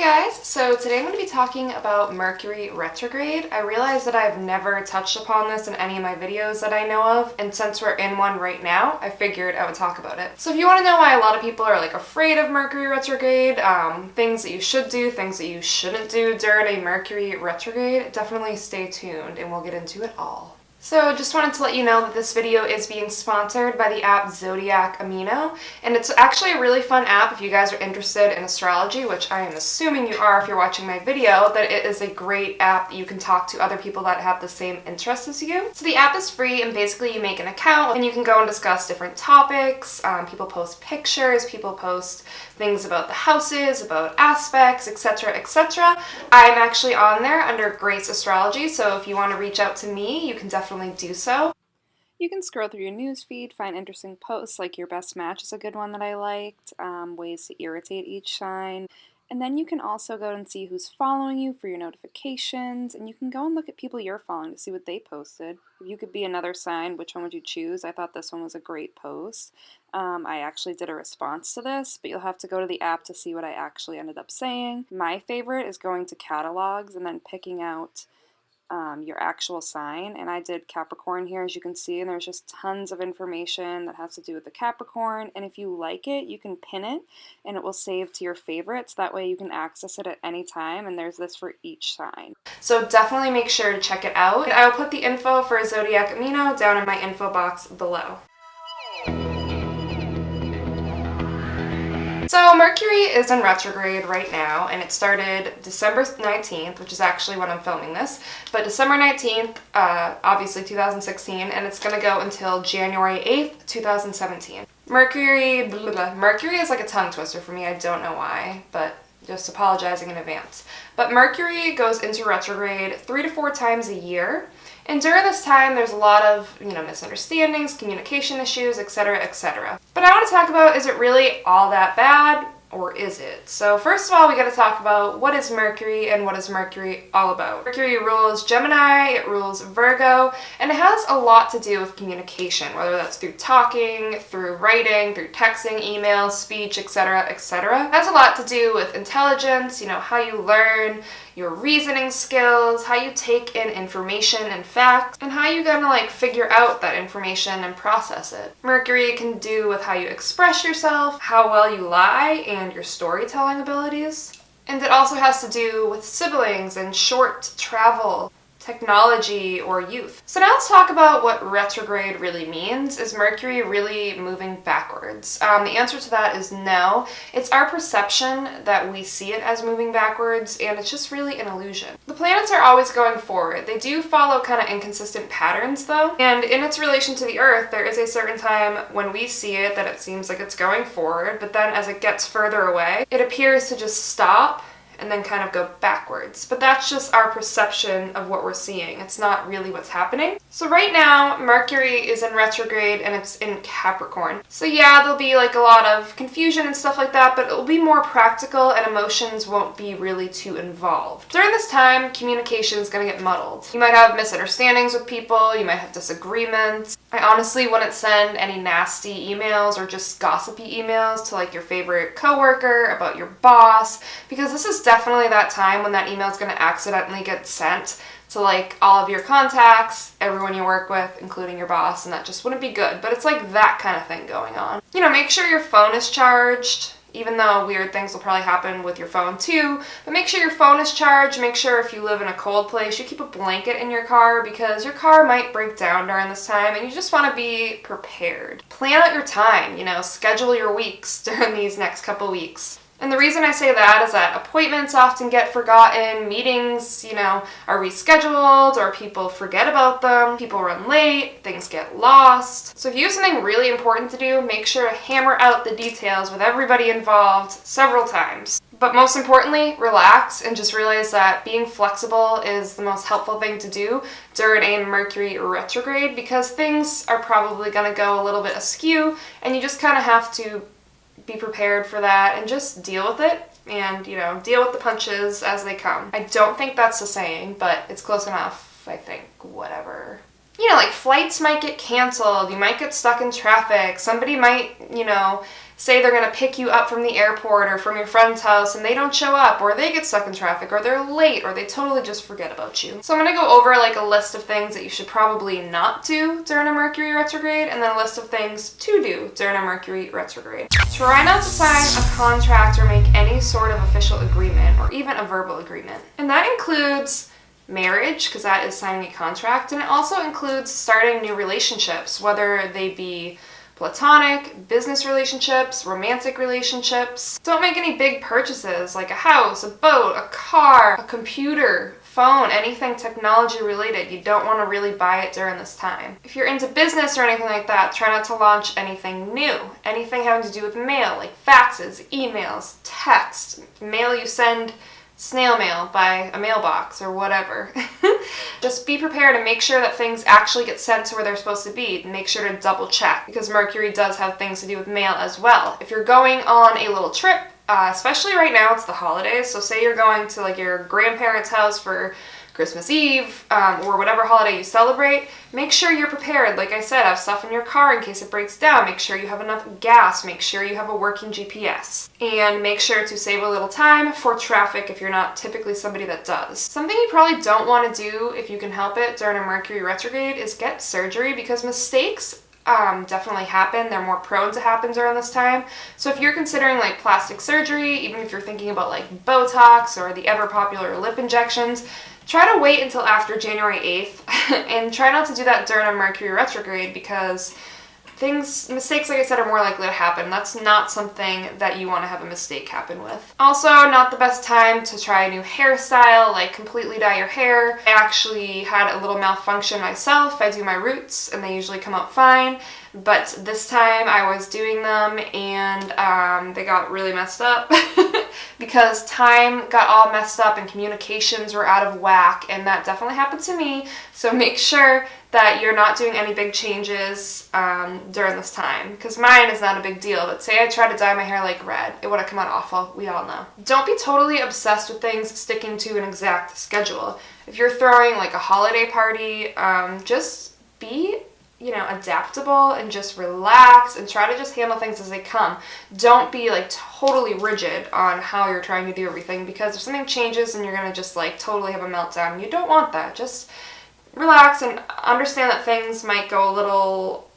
guys, so today I'm going to be talking about Mercury Retrograde. I realize that I've never touched upon this in any of my videos that I know of, and since we're in one right now, I figured I would talk about it. So if you want to know why a lot of people are afraid of Mercury Retrograde, things that you should do, things that you shouldn't do during a Mercury Retrograde, definitely stay tuned and we'll get into it all. So just wanted to let you know that this video is being sponsored by the app Zodiac Amino, and it's actually a really fun app if you guys are interested in astrology, which I am assuming you are if you're watching my video, that it is a great app that you can talk to other people that have the same interests as you. So the app is free, and basically you make an account and you can go and discuss different topics. People post pictures, people post things about the houses, about aspects, etc., etc. I'm actually on there under Grace Astrology, so if you want to reach out to me, you can definitely do so. You can scroll through your newsfeed, find interesting posts, like your best match is a good one that I liked, ways to irritate each sign. And then you can also go and see who's following you for your notifications, and you can go and look at people you're following to see what they posted. If you could be another sign, which one would you choose? I thought this one was a great post. I actually did a response to this, but you'll have to go to the app to see what I actually ended up saying. My favorite is going to catalogs and then picking out your actual sign, and I did Capricorn here, as you can see, and there's just tons of information that has to do with the Capricorn, and if you like it, you can pin it and it will save to your favorites. That way you can access it at any time, and there's this for each sign. So definitely make sure to check it out. I will put the info for Zodiac Amino down in my info box below. So Mercury is in retrograde right now, and it started December 19th, which is actually when I'm filming this, but December 19th, obviously 2016, and it's going to go until January 8th, 2017. Mercury is like a tongue twister for me, I don't know why, but just apologizing in advance. But Mercury goes into retrograde 3 to 4 times a year. And during this time, there's a lot of, misunderstandings, communication issues, etc., etc. But I want to talk about, is it really all that bad, or is it? So first of all, we got to talk about what is Mercury and what is Mercury all about. Mercury rules Gemini, it rules Virgo, and it has a lot to do with communication, whether that's through talking, through writing, through texting, email, speech, etc., etc. It has a lot to do with intelligence, how you learn, your reasoning skills, how you take in information and facts, and how you're gonna figure out that information and process it. Mercury can do with how you express yourself, how well you lie, and your storytelling abilities. And it also has to do with siblings and short travel, technology, or youth. So now let's talk about what retrograde really means. Is Mercury really moving backwards? The answer to that is no. It's our perception that we see it as moving backwards, and it's just really an illusion. The planets are always going forward. They do follow kind of inconsistent patterns though, and in its relation to the Earth, there is a certain time when we see it that it seems like it's going forward, but then as it gets further away, it appears to just stop and then kind of go backwards. But that's just our perception of what we're seeing. It's not really what's happening. So right now, Mercury is in retrograde and it's in Capricorn. So yeah, there'll be a lot of confusion and stuff like that, but it'll be more practical and emotions won't be really too involved. During this time, communication is going to get muddled. You might have misunderstandings with people, you might have disagreements. I honestly wouldn't send any nasty emails or just gossipy emails to your favorite coworker about your boss, because this is definitely that time when that email is going to accidentally get sent to all of your contacts, everyone you work with, including your boss, and that just wouldn't be good. But it's that kind of thing going on. Make sure your phone is charged, even though weird things will probably happen with your phone too, but make sure your phone is charged. Make sure if you live in a cold place, you keep a blanket in your car, because your car might break down during this time and you just want to be prepared. Plan out your time, schedule your weeks during these next couple weeks. And the reason I say that is that appointments often get forgotten, meetings, are rescheduled, or people forget about them, people run late, things get lost. So if you have something really important to do, make sure to hammer out the details with everybody involved several times. But most importantly, relax and just realize that being flexible is the most helpful thing to do during a Mercury retrograde, because things are probably going to go a little bit askew, and you just kind of have to be prepared for that and just deal with it and, deal with the punches as they come. I don't think that's the saying, but it's close enough, I think. Whatever. Flights might get canceled, you might get stuck in traffic, somebody might, say they're going to pick you up from the airport or from your friend's house and they don't show up, or they get stuck in traffic, or they're late, or they totally just forget about you. So I'm going to go over like a list of things that you should probably not do during a Mercury retrograde, and then a list of things to do during a Mercury retrograde. Try not to sign a contract or make any sort of official agreement or even a verbal agreement. And that includes marriage, because that is signing a contract, and it also includes starting new relationships, whether they be platonic, business relationships, romantic relationships. Don't make any big purchases like a house, a boat, a car, a computer, phone, anything technology related. You don't want to really buy it during this time. If you're into business or anything like that, try not to launch anything new. Anything having to do with mail, like faxes, emails, text, mail you send snail mail by a mailbox or whatever. Just be prepared and make sure that things actually get sent to where they're supposed to be. Make sure to double check, because Mercury does have things to do with mail as well. If you're going on a little trip, especially right now, it's the holidays, so say you're going to like your grandparents' house for Christmas Eve, or whatever holiday you celebrate, make sure you're prepared. Like I said, have stuff in your car in case it breaks down. Make sure you have enough gas. Make sure you have a working GPS. And make sure to save a little time for traffic if you're not typically somebody that does. Something you probably don't want to do if you can help it during a Mercury retrograde is get surgery, because mistakes definitely happen. They're more prone to happen during this time. So if you're considering like plastic surgery, even if you're thinking about like Botox or the ever popular lip injections, try to wait until after January 8th and try not to do that during a Mercury retrograde, because mistakes, like I said, are more likely to happen. That's not something that you want to have a mistake happen with. Also, not the best time to try a new hairstyle, like completely dye your hair. I actually had a little malfunction myself. I do my roots and they usually come out fine, but this time I was doing them and they got really messed up because time got all messed up and communications were out of whack, and that definitely happened to me. So make sure that you're not doing any big changes during this time, because mine is not a big deal, but say I tried to dye my hair like red, it would have come out awful. We all know. Don't be totally obsessed with things sticking to an exact schedule. If you're throwing like a holiday party, just be adaptable and just relax and try to just handle things as they come. Don't be like totally rigid on how you're trying to do everything, because if something changes and you're gonna just like totally have a meltdown, you don't want that. Just relax and understand that things might go a little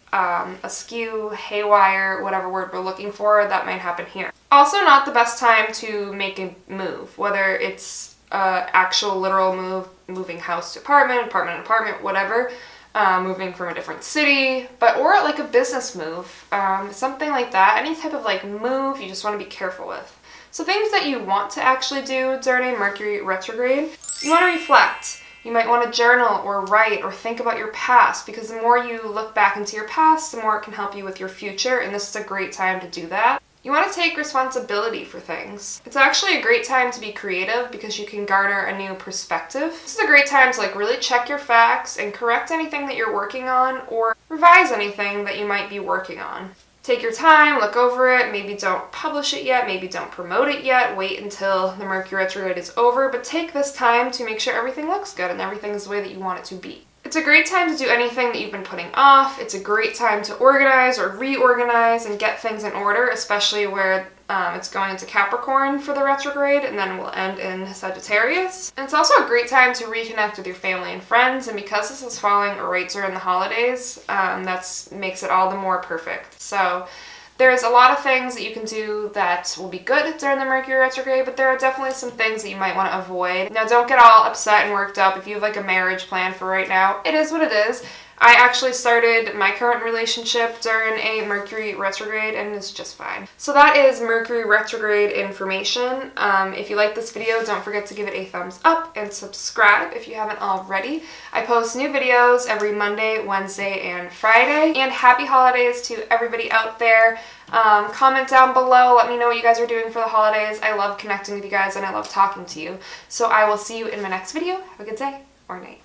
askew, haywire, whatever word we're looking for, that might happen here. Also, not the best time to make a move, whether it's actual literal move, moving house to apartment, apartment, whatever. Moving from a different city, or like a business move, something like that. Any type of like move you just want to be careful with. So things that you want to actually do during a Mercury retrograde, you want to reflect. You might want to journal or write or think about your past, because the more you look back into your past, the more it can help you with your future, and this is a great time to do that. You want to take responsibility for things. It's actually a great time to be creative, because you can garner a new perspective. This is a great time to like really check your facts and correct anything that you're working on, or revise anything that you might be working on. Take your time, look over it, maybe don't publish it yet, maybe don't promote it yet, wait until the Mercury retrograde is over, but take this time to make sure everything looks good and everything is the way that you want it to be. It's a great time to do anything that you've been putting off. It's a great time to organize or reorganize and get things in order, especially where it's going into Capricorn for the retrograde, and then will end in Sagittarius. And it's also a great time to reconnect with your family and friends, and because this is falling right during the holidays, that makes it all the more perfect. So there's a lot of things that you can do that will be good during the Mercury retrograde, but there are definitely some things that you might want to avoid. Now, don't get all upset and worked up if you have like a marriage plan for right now. It is what it is. I actually started my current relationship during a Mercury retrograde, and it's just fine. So that is Mercury retrograde information. If you like this video, don't forget to give it a thumbs up and subscribe if you haven't already. I post new videos every Monday, Wednesday, and Friday. And happy holidays to everybody out there. Comment down below. Let me know what you guys are doing for the holidays. I love connecting with you guys and I love talking to you. So I will see you in my next video. Have a good day or night.